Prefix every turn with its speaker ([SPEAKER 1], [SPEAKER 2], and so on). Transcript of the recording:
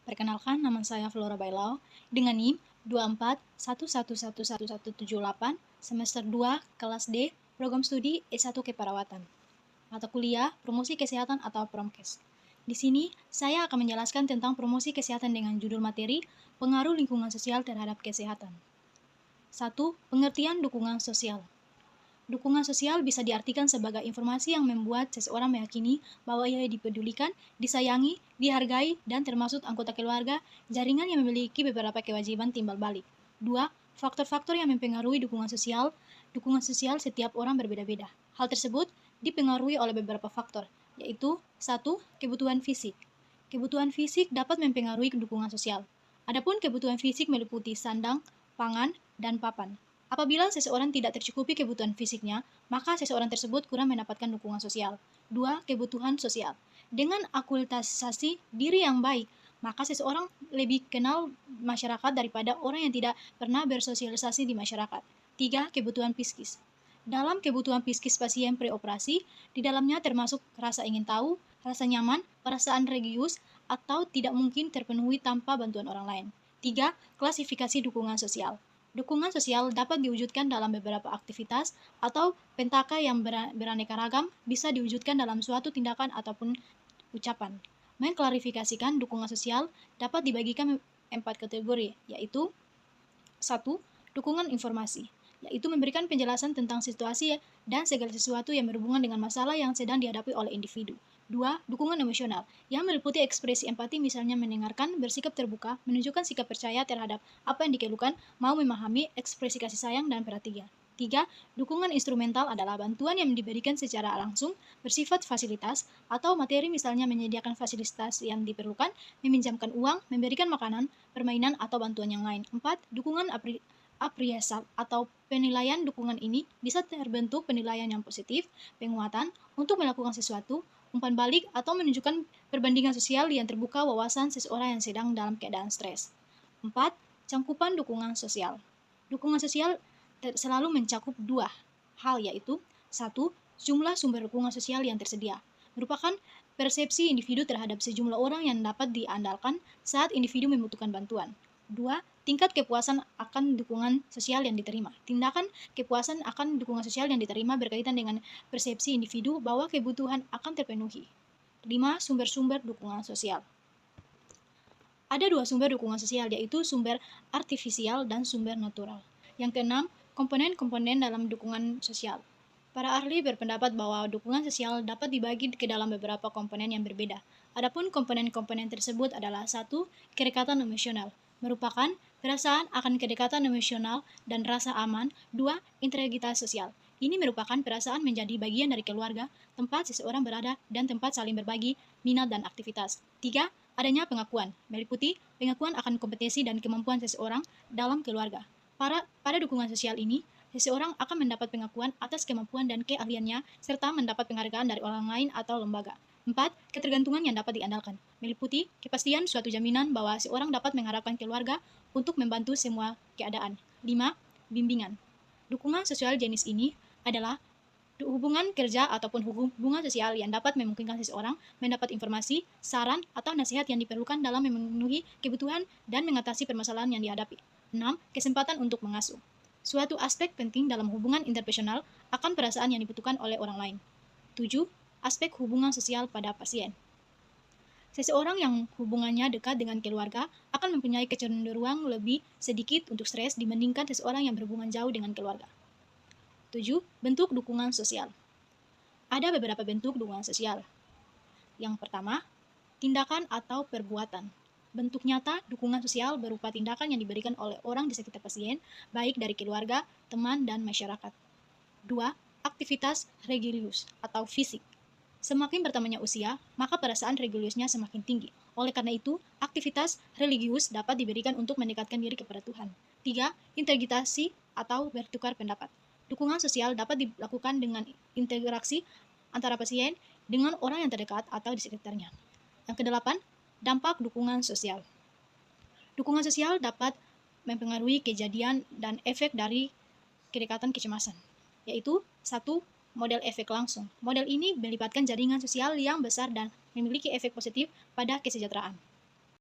[SPEAKER 1] Perkenalkan, nama saya Flora Bailao dengan NIM 24111178, semester 2, kelas D, program studi S1 Keperawatan. Mata kuliah Promosi Kesehatan atau Promkes. Di sini, saya akan menjelaskan tentang promosi kesehatan dengan judul materi pengaruh lingkungan sosial terhadap kesehatan. 1. Pengertian dukungan sosial. Dukungan sosial bisa diartikan sebagai informasi yang membuat seseorang meyakini bahwa ia dipedulikan, disayangi, dihargai, dan termasuk anggota keluarga, jaringan yang memiliki beberapa kewajiban timbal balik. 2. Faktor-faktor yang mempengaruhi dukungan sosial. Dukungan sosial setiap orang berbeda-beda. Hal tersebut dipengaruhi oleh beberapa faktor, yaitu 1. Kebutuhan fisik. Kebutuhan fisik dapat mempengaruhi dukungan sosial. Adapun kebutuhan fisik meliputi sandang, pangan, dan papan. Apabila seseorang tidak tercukupi kebutuhan fisiknya, maka seseorang tersebut kurang mendapatkan dukungan sosial. 2. Kebutuhan sosial. Dengan akulturasi diri yang baik, maka seseorang lebih kenal masyarakat daripada orang yang tidak pernah bersosialisasi di masyarakat. 3. Kebutuhan psikis. Dalam kebutuhan psikis pasien preoperasi, di dalamnya termasuk rasa ingin tahu, rasa nyaman, perasaan religius, atau tidak mungkin terpenuhi tanpa bantuan orang lain. 3. Klasifikasi dukungan sosial. Dukungan sosial dapat diwujudkan dalam beberapa aktivitas atau pentaka yang beraneka ragam, bisa diwujudkan dalam suatu tindakan ataupun ucapan. Mengklarifikasikan dukungan sosial dapat dibagikan 4 kategori, yaitu 1. Dukungan informasi, yaitu memberikan penjelasan tentang situasi dan segala sesuatu yang berhubungan dengan masalah yang sedang dihadapi oleh individu. 2. Dukungan emosional, yang meliputi ekspresi empati, misalnya mendengarkan, bersikap terbuka, menunjukkan sikap percaya terhadap apa yang dikeluhkan, mau memahami, ekspresi kasih sayang dan perhatian. 3. Dukungan instrumental adalah bantuan yang diberikan secara langsung, bersifat fasilitas, atau materi, misalnya menyediakan fasilitas yang diperlukan, meminjamkan uang, memberikan makanan, permainan, atau bantuan yang lain. 4. Dukungan appraisal atau penilaian. Dukungan ini bisa terbentuk penilaian yang positif, penguatan, untuk melakukan sesuatu, umpan balik, atau menunjukkan perbandingan sosial yang terbuka wawasan seseorang yang sedang dalam keadaan stres. 4. Cangkupan dukungan sosial. Dukungan sosial selalu mencakup 2 hal, yaitu 1. Jumlah sumber dukungan sosial yang tersedia, merupakan persepsi individu terhadap sejumlah orang yang dapat diandalkan saat individu membutuhkan bantuan. 2. Tingkat kepuasan akan dukungan sosial yang diterima. Tindakan kepuasan akan dukungan sosial yang diterima berkaitan dengan persepsi individu bahwa kebutuhan akan terpenuhi. 5. Sumber-sumber dukungan sosial. Ada 2 sumber dukungan sosial, yaitu sumber artifisial dan sumber natural. Yang keenam, komponen-komponen dalam dukungan sosial. Para ahli berpendapat bahwa dukungan sosial dapat dibagi ke dalam beberapa komponen yang berbeda. Adapun komponen-komponen tersebut adalah 1. Kedekatan emosional, merupakan perasaan akan kedekatan emosional dan rasa aman. 2. Integritas sosial. Ini merupakan perasaan menjadi bagian dari keluarga, tempat seseorang berada, dan tempat saling berbagi minat dan aktivitas. 3. Adanya pengakuan, meliputi pengakuan akan kompetensi dan kemampuan seseorang dalam keluarga. Pada dukungan sosial ini, seseorang akan mendapat pengakuan atas kemampuan dan keahliannya, serta mendapat penghargaan dari orang lain atau lembaga. 4. Ketergantungan yang dapat diandalkan, meliputi kepastian suatu jaminan bahwa seorang dapat mengharapkan keluarga untuk membantu semua keadaan. 5. Bimbingan. Dukungan sosial jenis ini adalah hubungan kerja ataupun hubungan sosial yang dapat memungkinkan seseorang mendapat informasi, saran, atau nasihat yang diperlukan dalam memenuhi kebutuhan dan mengatasi permasalahan yang dihadapi. 6. Kesempatan untuk mengasuh. Suatu aspek penting dalam hubungan interpersonal akan perasaan yang dibutuhkan oleh orang lain. 7. Aspek hubungan sosial pada pasien. Seseorang yang hubungannya dekat dengan keluarga akan mempunyai kecenderungan lebih sedikit untuk stres dibandingkan seseorang yang berhubungan jauh dengan keluarga. 7. Bentuk dukungan sosial. Ada beberapa bentuk dukungan sosial. Yang pertama, tindakan atau perbuatan. Bentuk nyata dukungan sosial berupa tindakan yang diberikan oleh orang di sekitar pasien, baik dari keluarga, teman, dan masyarakat. 2. Aktivitas religius atau fisik. Semakin bertambahnya usia, maka perasaan religiusnya semakin tinggi. Oleh karena itu, aktivitas religius dapat diberikan untuk mendekatkan diri kepada Tuhan. 3. Integrasi atau bertukar pendapat. Dukungan sosial dapat dilakukan dengan interaksi antara pasien dengan orang yang terdekat atau di sekitarnya. Yang kedelapan, dampak dukungan sosial. Dukungan sosial dapat mempengaruhi kejadian dan efek dari kedekatan kecemasan, yaitu 1. Model efek langsung. Model ini melibatkan jaringan sosial yang besar dan memiliki efek positif pada kesejahteraan.